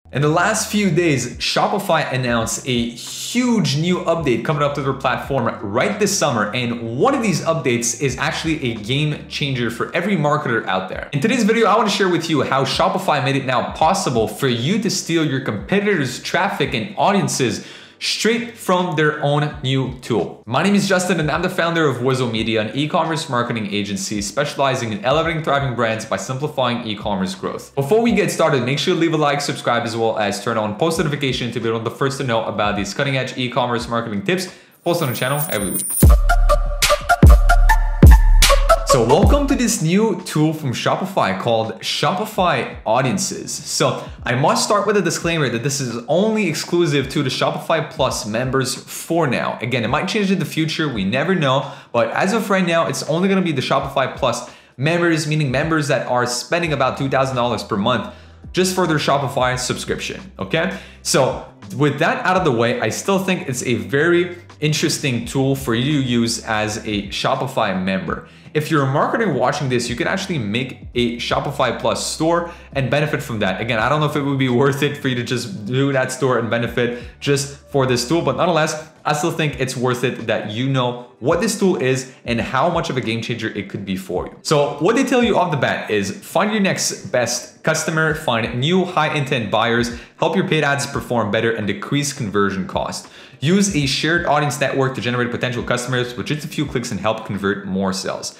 In the last few days, Shopify announced a huge new update coming up to their platform right this summer, and one of these updates is actually a game changer for every marketer out there. In today's video, I want to share with you how Shopify made it now possible for you to steal your competitors' traffic and audiences straight from their own new tool. My name is Justin and I'm the founder of Wizo Media, an e-commerce marketing agency specializing in elevating thriving brands by simplifying e-commerce growth. Before we get started, make sure to leave a like, subscribe, as well as turn on post notification to be one of the first to know about these cutting edge e-commerce marketing tips posted on the channel every week. So welcome to this new tool from Shopify called Shopify Audiences. So I must start with a disclaimer that this is only exclusive to the Shopify Plus members for now. Again, it might change in the future, we never know, but as of right now, it's only gonna be the Shopify Plus members, meaning members that are spending about $2,000 per month just for their Shopify subscription, okay? So with that out of the way, I still think it's a very interesting tool for you to use as a Shopify member. If you're a marketer watching this, you can actually make a Shopify Plus store and benefit from that. Again, I don't know if it would be worth it for you to just do that store and benefit just for this tool, but nonetheless, I still think it's worth it that you know what this tool is and how much of a game changer it could be for you. So what they tell you off the bat is find your next best customer, find new high intent buyers, help your paid ads perform better and decrease conversion cost. Use a shared audience network to generate potential customers with just a few clicks and help convert more sales.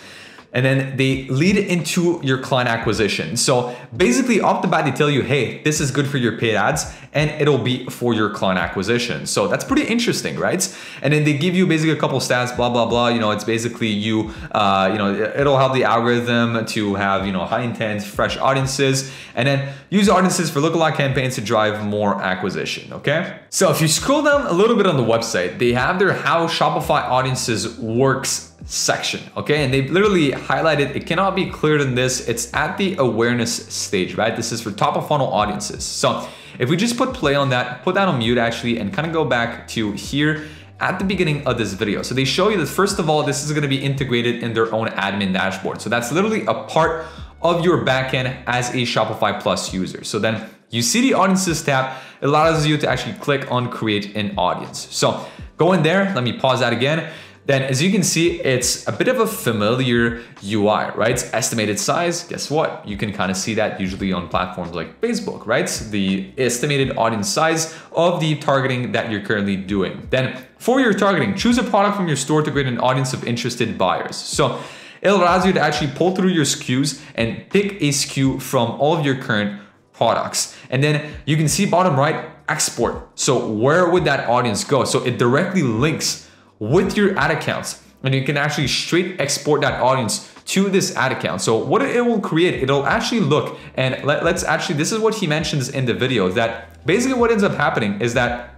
And then they lead into your client acquisition. So basically off the bat, they tell you, hey, this is good for your paid ads and it'll be for your client acquisition. So that's pretty interesting, right? And then they give you basically a couple stats, blah, blah, blah. You know, it's basically it'll help the algorithm to have, high intent, fresh audiences, and then use audiences for lookalike campaigns to drive more acquisition, okay? So if you scroll down a little bit on the website, they have their How Shopify Audiences Works section, okay? And they literally highlighted, it cannot be clearer than this, it's at the awareness stage, right? This is for top of funnel audiences. So if we just put play on that, put that on mute actually, and kind of go back to here at the beginning of this video. So they show you that first of all, this is gonna be integrated in their own admin dashboard. So that's literally a part of your backend as a Shopify Plus user. So then you see the audiences tab, it allows you to actually click on create an audience. So go in there, let me pause that again. Then as you can see, it's a bit of a familiar UI, right? It's estimated size, guess what? You can kind of see that usually on platforms like Facebook, right? The estimated audience size of the targeting that you're currently doing. Then for your targeting, choose a product from your store to create an audience of interested buyers. So it allows you to actually pull through your SKUs and pick a SKU from all of your current products. And then you can see bottom right, export. So where would that audience go? So it directly links with your ad accounts, and you can actually straight export that audience to this ad account. So what it will create, it'll actually look, and let's actually, this is what he mentions in the video, that basically what ends up happening is that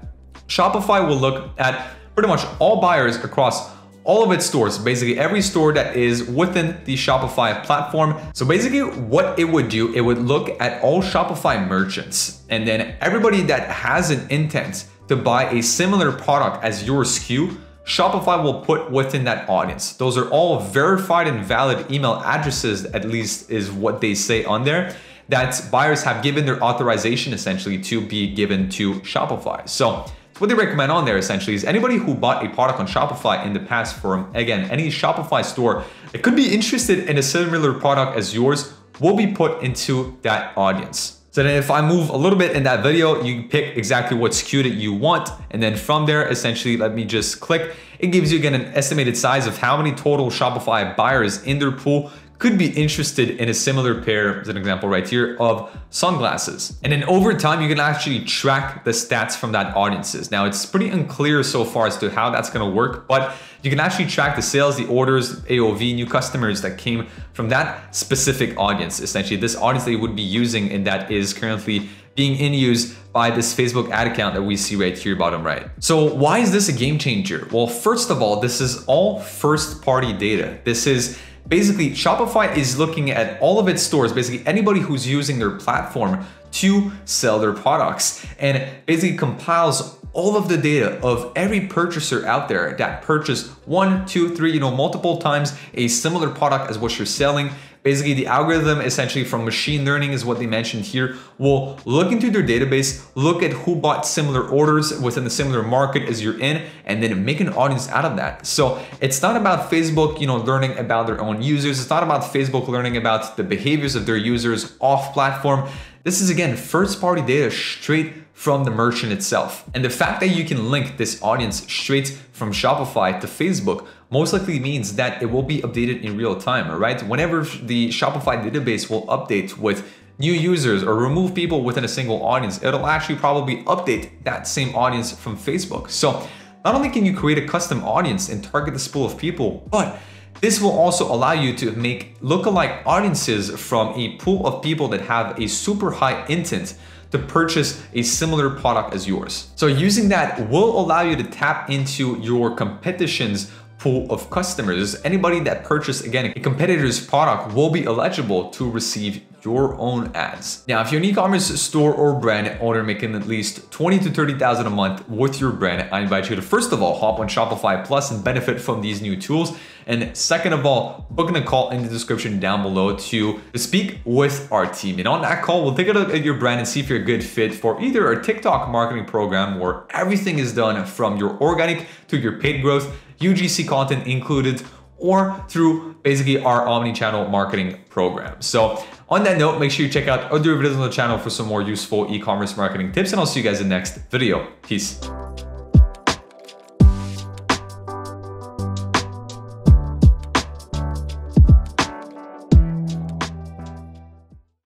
Shopify will look at pretty much all buyers across all of its stores, basically every store that is within the Shopify platform. So basically what it would do, it would look at all Shopify merchants, and then everybody that has an intent to buy a similar product as your SKU, Shopify will put within that audience. Those are all verified and valid email addresses, at least is what they say on there, that buyers have given their authorization essentially to be given to Shopify. So what they recommend on there essentially is anybody who bought a product on Shopify in the past from, again, any Shopify store, it could be interested in a similar product as yours, will be put into that audience. So then if I move a little bit in that video, you pick exactly what SKU that you want. And then from there, essentially, let me just click. It gives you again an estimated size of how many total Shopify buyers in their pool could be interested in a similar pair, as an example right here, of sunglasses. And then over time, you can actually track the stats from that audiences. Now it's pretty unclear so far as to how that's gonna work, but you can actually track the sales, the orders, AOV, new customers that came from that specific audience. Essentially, this audience that you would be using and that is currently being in use by this Facebook ad account that we see right here bottom right. So why is this a game changer? Well, first of all, this is all first party data. This is basically Shopify is looking at all of its stores, basically anybody who's using their platform to sell their products, and basically compiles all of the data of every purchaser out there that purchased 1, 2, 3, multiple times a similar product as what you're selling, Basically, the algorithm essentially from machine learning is what they mentioned here, will look into their database, look at who bought similar orders within the similar market as you're in, and then make an audience out of that. So it's not about Facebook, learning about their own users. It's not about Facebook learning about the behaviors of their users off platform. This is, again, first-party data straight from the merchant itself. And the fact that you can link this audience straight from Shopify to Facebook most likely means that it will be updated in real time, all right? Whenever the Shopify database will update with new users or remove people within a single audience, it'll actually probably update that same audience from Facebook. So not only can you create a custom audience and target this pool of people, but this will also allow you to make lookalike audiences from a pool of people that have a super high intent to purchase a similar product as yours. So using that will allow you to tap into your competition's pool of customers. Anybody that purchased, again, a competitor's product will be eligible to receive your own ads. Now, if you're an e-commerce store or brand owner making at least 20 to 30,000 a month with your brand, I invite you to first of all hop on Shopify Plus and benefit from these new tools. And second of all, book in a call in the description down below to speak with our team. And on that call, we'll take a look at your brand and see if you're a good fit for either our TikTok marketing program where everything is done from your organic to your paid growth, UGC content included, or through basically our omni-channel marketing program. So on that note, make sure you check out other videos on the channel for some more useful e-commerce marketing tips, and I'll see you guys in the next video. Peace.